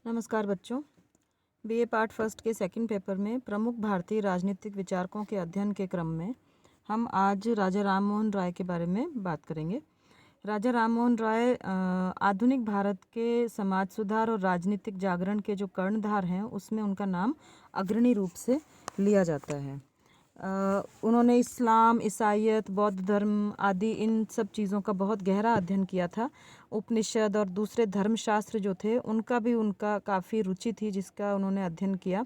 नमस्कार बच्चों। BA part first के सेकंड पेपर में प्रमुख भारतीय राजनीतिक विचारकों के अध्ययन के क्रम में हम आज राजा राम मोहन राय के बारे में बात करेंगे। राजा राम मोहन राय आधुनिक भारत के समाज सुधार और राजनीतिक जागरण के जो कर्णधार हैं उसमें उनका नाम अग्रणी रूप से लिया जाता है। उन्होंने इस्लाम, ईसाईयत, बौद्ध धर्म आदि इन सब चीज़ों का बहुत गहरा अध्ययन किया था। उपनिषद और दूसरे धर्मशास्त्र जो थे उनका काफ़ी रुचि थी, जिसका उन्होंने अध्ययन किया।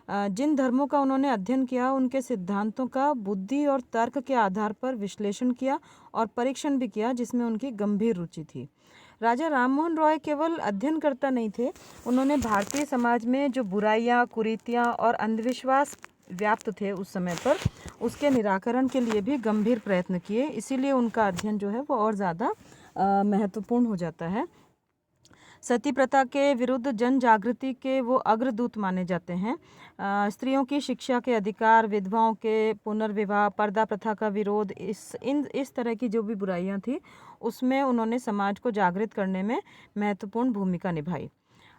जिन धर्मों का उन्होंने अध्ययन किया उनके सिद्धांतों का बुद्धि और तर्क के आधार पर विश्लेषण किया और परीक्षण भी किया, जिसमें उनकी गंभीर रुचि थी। राजा राममोहन रॉय केवल अध्ययनकर्ता नहीं थे, उन्होंने भारतीय समाज में जो बुराइयां, कुरीतियां और अंधविश्वास व्याप्त थे उस समय पर, उसके निराकरण के लिए भी गंभीर प्रयत्न किए। इसीलिए उनका अध्ययन जो है वो और ज़्यादा महत्वपूर्ण हो जाता है। सती प्रथा के विरुद्ध जन जागृति के वो अग्रदूत माने जाते हैं। स्त्रियों की शिक्षा के अधिकार, विधवाओं के पुनर्विवाह, पर्दा प्रथा का विरोध, इस तरह की जो भी बुराइयां थी उसमें उन्होंने समाज को जागृत करने में महत्वपूर्ण भूमिका निभाई।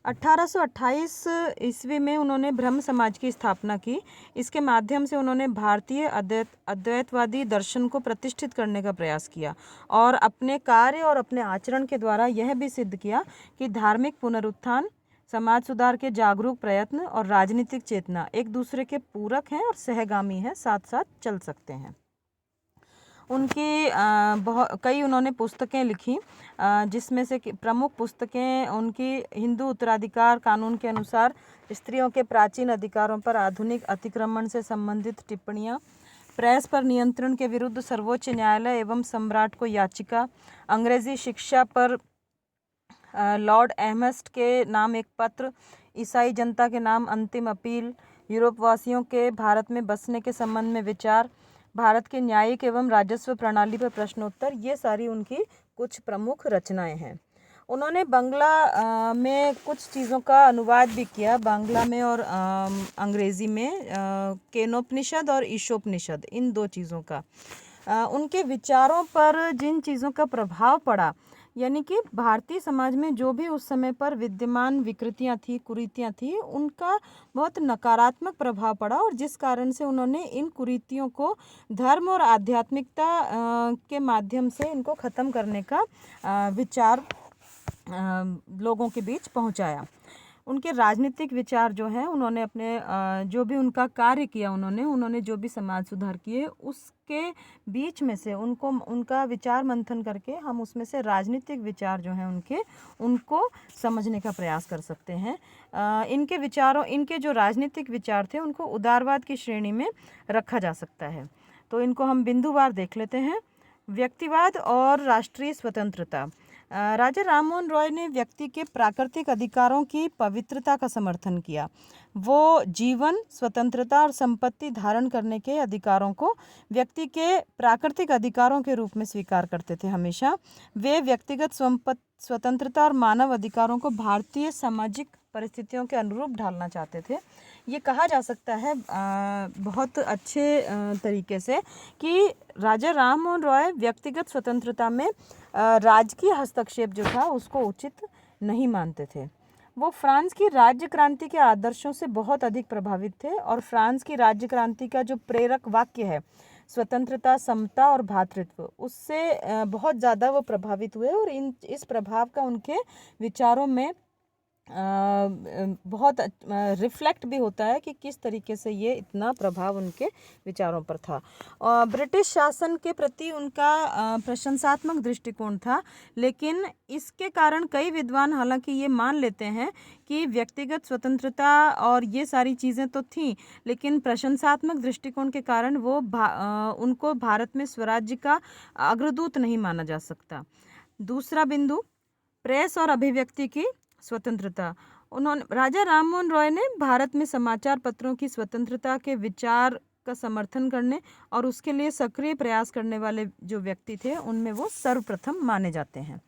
1828 ईस्वी में उन्होंने ब्रह्म समाज की स्थापना की। इसके माध्यम से उन्होंने भारतीय अद्वैतवादी दर्शन को प्रतिष्ठित करने का प्रयास किया और अपने कार्य और अपने आचरण के द्वारा यह भी सिद्ध किया कि धार्मिक पुनरुत्थान, समाज सुधार के जागरूक प्रयत्न और राजनीतिक चेतना एक दूसरे के पूरक हैं और सहगामी हैं, साथ साथ चल सकते हैं। उनकी कई उन्होंने पुस्तकें लिखी, जिसमें से प्रमुख पुस्तकें उनकी हिंदू उत्तराधिकार कानून के अनुसार स्त्रियों के प्राचीन अधिकारों पर आधुनिक अतिक्रमण से संबंधित टिप्पणियाँ, प्रेस पर नियंत्रण के विरुद्ध सर्वोच्च न्यायालय एवं सम्राट को याचिका, अंग्रेजी शिक्षा पर लॉर्ड एमहर्स्ट के नाम एक पत्र, ईसाई जनता के नाम अंतिम अपील, यूरोपवासियों के भारत में बसने के संबंध में विचार, भारत के न्यायिक एवं राजस्व प्रणाली पर प्रश्नोत्तर, ये सारी उनकी कुछ प्रमुख रचनाएं हैं। उन्होंने बांग्ला में कुछ चीज़ों का अनुवाद भी किया, बांग्ला में और अंग्रेज़ी में, केनोपनिषद और ईशोपनिषद, इन दो चीज़ों का। उनके विचारों पर जिन चीज़ों का प्रभाव पड़ा, यानी कि भारतीय समाज में जो भी उस समय पर विद्यमान विकृतियां थी, कुरीतियां थी, उनका बहुत नकारात्मक प्रभाव पड़ा और जिस कारण से उन्होंने इन कुरीतियों को धर्म और आध्यात्मिकता के माध्यम से इनको ख़त्म करने का विचार लोगों के बीच पहुंचाया। उनके राजनीतिक विचार जो हैं, उन्होंने अपने जो भी उनका कार्य किया, उन्होंने जो भी समाज सुधार किए, उसके बीच में से उनका विचार मंथन करके हम उसमें से राजनीतिक विचार जो हैं उनको समझने का प्रयास कर सकते हैं। इनके जो राजनीतिक विचार थे उनको उदारवाद की श्रेणी में रखा जा सकता है। तो इनको हम बिंदुवार देख लेते हैं। व्यक्तिवाद और राष्ट्रीय स्वतंत्रता। राजा राममोहन रॉय ने व्यक्ति के प्राकृतिक अधिकारों की पवित्रता का समर्थन किया। वो जीवन, स्वतंत्रता और संपत्ति धारण करने के अधिकारों को व्यक्ति के प्राकृतिक अधिकारों के रूप में स्वीकार करते थे हमेशा। वे व्यक्तिगत स्वतंत्रता और मानव अधिकारों को भारतीय सामाजिक परिस्थितियों के अनुरूप ढालना चाहते थे। ये कहा जा सकता है बहुत अच्छे तरीके से कि राजा राममोहन रॉय व्यक्तिगत स्वतंत्रता में राजकीय हस्तक्षेप जो था उसको उचित नहीं मानते थे। वो फ्रांस की राज्य क्रांति के आदर्शों से बहुत अधिक प्रभावित थे और फ्रांस की राज्य क्रांति का जो प्रेरक वाक्य है, स्वतंत्रता, समता और भ्रातृत्व, उससे बहुत ज़्यादा वो प्रभावित हुए और इस प्रभाव का उनके विचारों में बहुत रिफ्लेक्ट भी होता है कि किस तरीके से ये इतना प्रभाव उनके विचारों पर था। ब्रिटिश शासन के प्रति उनका प्रशंसात्मक दृष्टिकोण था, लेकिन इसके कारण कई विद्वान हालांकि ये मान लेते हैं कि व्यक्तिगत स्वतंत्रता और ये सारी चीज़ें तो थीं, लेकिन प्रशंसात्मक दृष्टिकोण के कारण वो उनको भारत में स्वराज्य का अग्रदूत नहीं माना जा सकता। दूसरा बिंदु, प्रेस और अभिव्यक्ति की स्वतंत्रता। राजा राममोहन रॉय ने भारत में समाचार पत्रों की स्वतंत्रता के विचार का समर्थन करने और उसके लिए सक्रिय प्रयास करने वाले जो व्यक्ति थे उनमें वो सर्वप्रथम माने जाते हैं।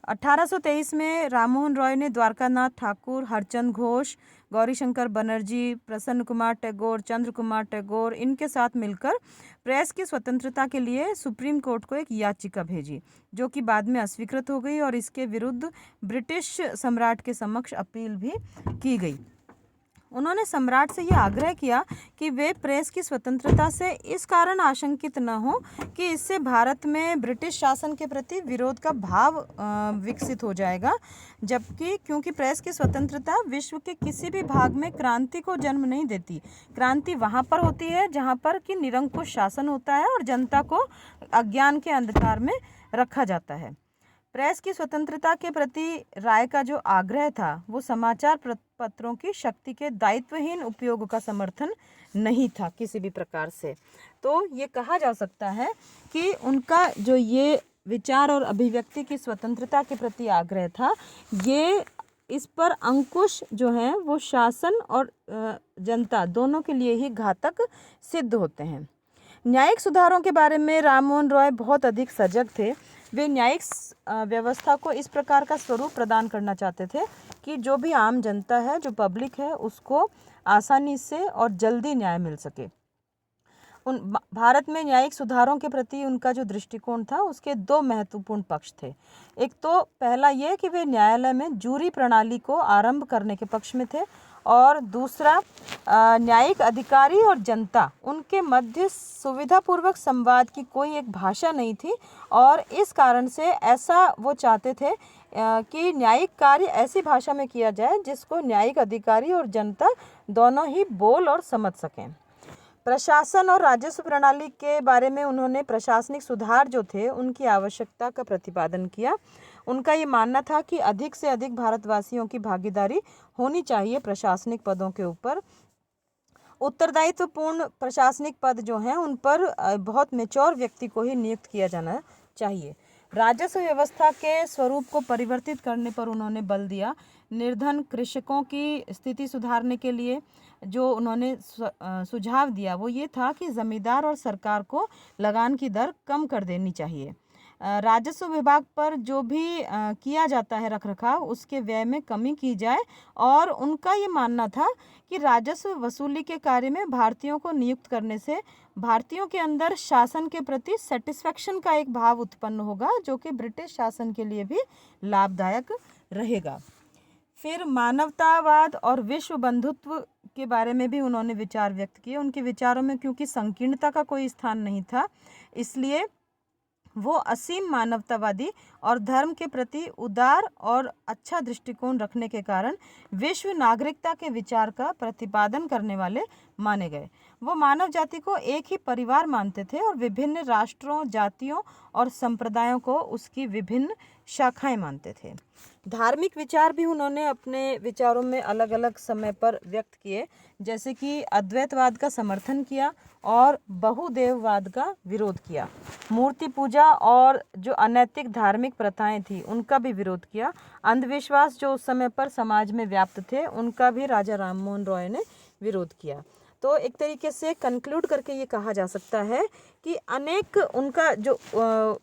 1823 में राममोहन रॉय ने द्वारकानाथ ठाकुर, हरचंद घोष, गौरीशंकर बनर्जी, प्रसन्न कुमार टैगोर, चंद्र कुमार टैगोर इनके साथ मिलकर प्रेस की स्वतंत्रता के लिए सुप्रीम कोर्ट को एक याचिका भेजी, जो कि बाद में अस्वीकृत हो गई और इसके विरुद्ध ब्रिटिश सम्राट के समक्ष अपील भी की गई। उन्होंने सम्राट से यह आग्रह किया कि वे प्रेस की स्वतंत्रता से इस कारण आशंकित न हो कि इससे भारत में ब्रिटिश शासन के प्रति विरोध का भाव विकसित हो जाएगा, जबकि क्योंकि प्रेस की स्वतंत्रता विश्व के किसी भी भाग में क्रांति को जन्म नहीं देती। क्रांति वहाँ पर होती है जहाँ पर कि निरंकुश शासन होता है और जनता को अज्ञान के अंधकार में रखा जाता है। प्रेस की स्वतंत्रता के प्रति राय का जो आग्रह था वो समाचार पत्रों की शक्ति के दायित्वहीन उपयोग का समर्थन नहीं था किसी भी प्रकार से। तो ये कहा जा सकता है कि उनका जो ये विचार और अभिव्यक्ति की स्वतंत्रता के प्रति आग्रह था, ये इस पर अंकुश जो है वो शासन और जनता दोनों के लिए ही घातक सिद्ध होते हैं। न्यायिक सुधारों के बारे में राममोहन रॉय बहुत अधिक सजग थे। वे न्यायिक व्यवस्था को इस प्रकार का स्वरूप प्रदान करना चाहते थे कि जो भी आम जनता है, जो पब्लिक है, उसको आसानी से और जल्दी न्याय मिल सके। भारत में न्यायिक सुधारों के प्रति उनका जो दृष्टिकोण था उसके दो महत्वपूर्ण पक्ष थे। एक तो पहला ये कि वे न्यायालय में जूरी प्रणाली को आरंभ करने के पक्ष में थे, और दूसरा न्यायिक अधिकारी और जनता उनके मध्य सुविधापूर्वक संवाद की कोई एक भाषा नहीं थी, और इस कारण से ऐसा वो चाहते थे कि न्यायिक कार्य ऐसी भाषा में किया जाए जिसको न्यायिक अधिकारी और जनता दोनों ही बोल और समझ सकें। प्रशासन और राजस्व प्रणाली के बारे में उन्होंने प्रशासनिक सुधार जो थे उनकी आवश्यकता का प्रतिपादन किया। उनका ये मानना था कि अधिक से अधिक भारतवासियों की भागीदारी होनी चाहिए प्रशासनिक पदों के ऊपर। उत्तरदायित्वपूर्ण प्रशासनिक पद जो हैं उन पर बहुत मैच्योर व्यक्ति को ही नियुक्त किया जाना चाहिए। राजस्व व्यवस्था के स्वरूप को परिवर्तित करने पर उन्होंने बल दिया। निर्धन कृषकों की स्थिति सुधारने के लिए जो उन्होंने सुझाव दिया वो ये था कि जमींदार और सरकार को लगान की दर कम कर देनी चाहिए। राजस्व विभाग पर जो भी किया जाता है रखरखाव, उसके व्यय में कमी की जाए, और उनका ये मानना था कि राजस्व वसूली के कार्य में भारतीयों को नियुक्त करने से भारतीयों के अंदर शासन के प्रति सेटिस्फेक्शन का एक भाव उत्पन्न होगा, जो कि ब्रिटिश शासन के लिए भी लाभदायक रहेगा। फिर मानवतावाद और विश्व बंधुत्व के बारे में भी उन्होंने विचार व्यक्त किए। उनके विचारों में क्योंकि संकीर्णता का कोई स्थान नहीं था, इसलिए वो असीम मानवतावादी और धर्म के प्रति उदार और अच्छा दृष्टिकोण रखने के कारण विश्व नागरिकता के विचार का प्रतिपादन करने वाले माने गए। वो मानव जाति को एक ही परिवार मानते थे और विभिन्न राष्ट्रों, जातियों और संप्रदायों को उसकी विभिन्न शाखाएं मानते थे। धार्मिक विचार भी उन्होंने अपने विचारों में अलग अलग समय पर व्यक्त किए, जैसे कि अद्वैतवाद का समर्थन किया और बहुदेववाद का विरोध किया। मूर्ति पूजा और जो अनैतिक धार्मिक प्रथाएं थी उनका भी विरोध किया। अंधविश्वास जो उस समय पर समाज में व्याप्त थे उनका भी राजा राममोहन रॉय ने विरोध किया। तो एक तरीके से कंक्लूड करके ये कहा जा सकता है कि अनेक उनका जो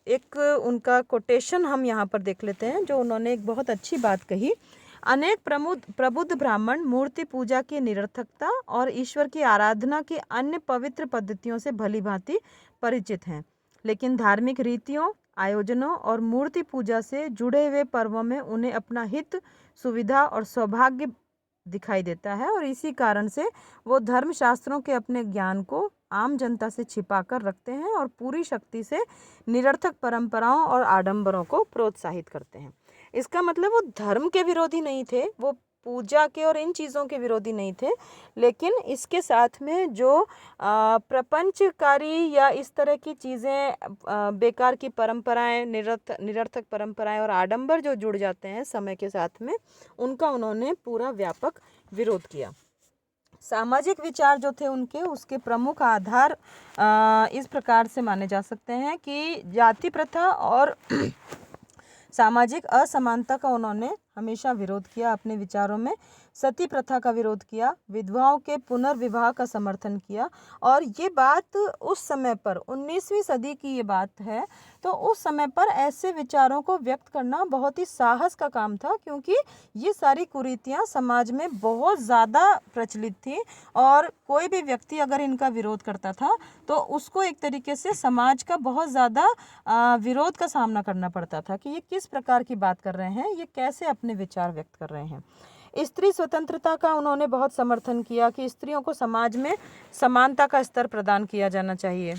एक उनका कोटेशन हम यहाँ पर देख लेते हैं, जो उन्होंने एक बहुत अच्छी बात कही। अनेक प्रबुद्ध ब्राह्मण मूर्ति पूजा की निरर्थकता और ईश्वर की आराधना की अन्य पवित्र पद्धतियों से भली भांति परिचित हैं, लेकिन धार्मिक रीतियों, आयोजनों और मूर्ति पूजा से जुड़े हुए पर्वों में उन्हें अपना हित, सुविधा और सौभाग्य दिखाई देता है, और इसी कारण से वो धर्मशास्त्रों के अपने ज्ञान को आम जनता से छिपा कर रखते हैं और पूरी शक्ति से निरर्थक परंपराओं और आडंबरों को प्रोत्साहित करते हैं। इसका मतलब वो धर्म के विरोधी नहीं थे, वो पूजा के और इन चीज़ों के विरोधी नहीं थे, लेकिन इसके साथ में जो प्रपंचकारी या इस तरह की चीज़ें, बेकार की परंपराएं, निरर्थक परंपराएं और आडंबर जो जुड़ जाते हैं समय के साथ में, उनका उन्होंने पूरा व्यापक विरोध किया। सामाजिक विचार जो थे उनके, उसके प्रमुख आधार इस प्रकार से माने जा सकते हैं कि जाति प्रथा और सामाजिक असमानता का उन्होंने हमेशा विरोध किया अपने विचारों में। सती प्रथा का विरोध किया, विधवाओं के पुनर्विवाह का समर्थन किया। और ये बात उस समय पर 19वीं सदी की ये बात है, तो उस समय पर ऐसे विचारों को व्यक्त करना बहुत ही साहस का काम था, क्योंकि ये सारी कुरीतियाँ समाज में बहुत ज़्यादा प्रचलित थी और कोई भी व्यक्ति अगर इनका विरोध करता था तो उसको एक तरीके से समाज का बहुत ज़्यादा विरोध का सामना करना पड़ता था कि ये किस प्रकार की बात कर रहे हैं, ये कैसे अपने विचार व्यक्त कर रहे हैं। स्त्री स्वतंत्रता का उन्होंने बहुत समर्थन किया कि स्त्रियों को समाज में समानता का स्तर प्रदान किया जाना चाहिए।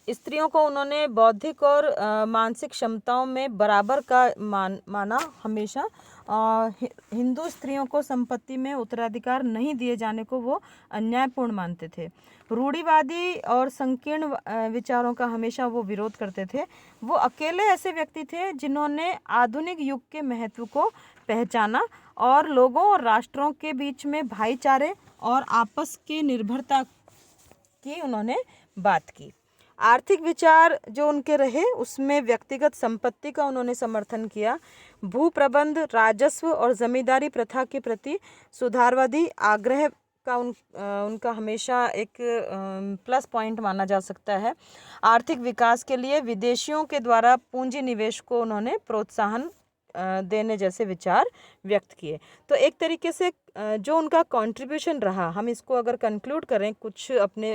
स्त्रियों को उन्होंने बौद्धिक और मानसिक क्षमताओं में बराबर का माना हमेशा। हिंदू स्त्रियों को संपत्ति में उत्तराधिकार नहीं दिए जाने को वो अन्यायपूर्ण मानते थे। रूढ़िवादी और संकीर्ण विचारों का हमेशा वो विरोध करते थे। वो अकेले ऐसे व्यक्ति थे जिन्होंने आधुनिक युग के महत्व को पहचाना और लोगों और राष्ट्रों के बीच में भाईचारे और आपस की निर्भरता की उन्होंने बात की। आर्थिक विचार जो उनके रहे उसमें व्यक्तिगत संपत्ति का उन्होंने समर्थन किया। भू प्रबंध, राजस्व और जमींदारी प्रथा के प्रति सुधारवादी आग्रह का उनका हमेशा एक प्लस पॉइंट माना जा सकता है। आर्थिक विकास के लिए विदेशियों के द्वारा पूंजी निवेश को उन्होंने प्रोत्साहन देने जैसे विचार व्यक्त किए। तो एक तरीके से जो उनका कंट्रीब्यूशन रहा, हम इसको अगर कंक्लूड करें कुछ अपने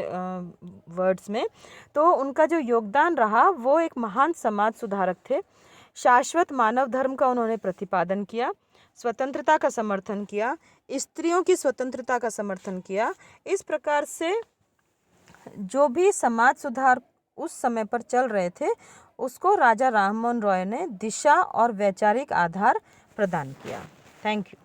वर्ड्स में, तो उनका जो योगदान रहा वो एक महान समाज सुधारक थे। शाश्वत मानव धर्म का उन्होंने प्रतिपादन किया, स्वतंत्रता का समर्थन किया, स्त्रियों की स्वतंत्रता का समर्थन किया। इस प्रकार से जो भी समाज सुधार उस समय पर चल रहे थे उसको राजा राममोहन रॉय ने दिशा और वैचारिक आधार प्रदान किया। Thank you.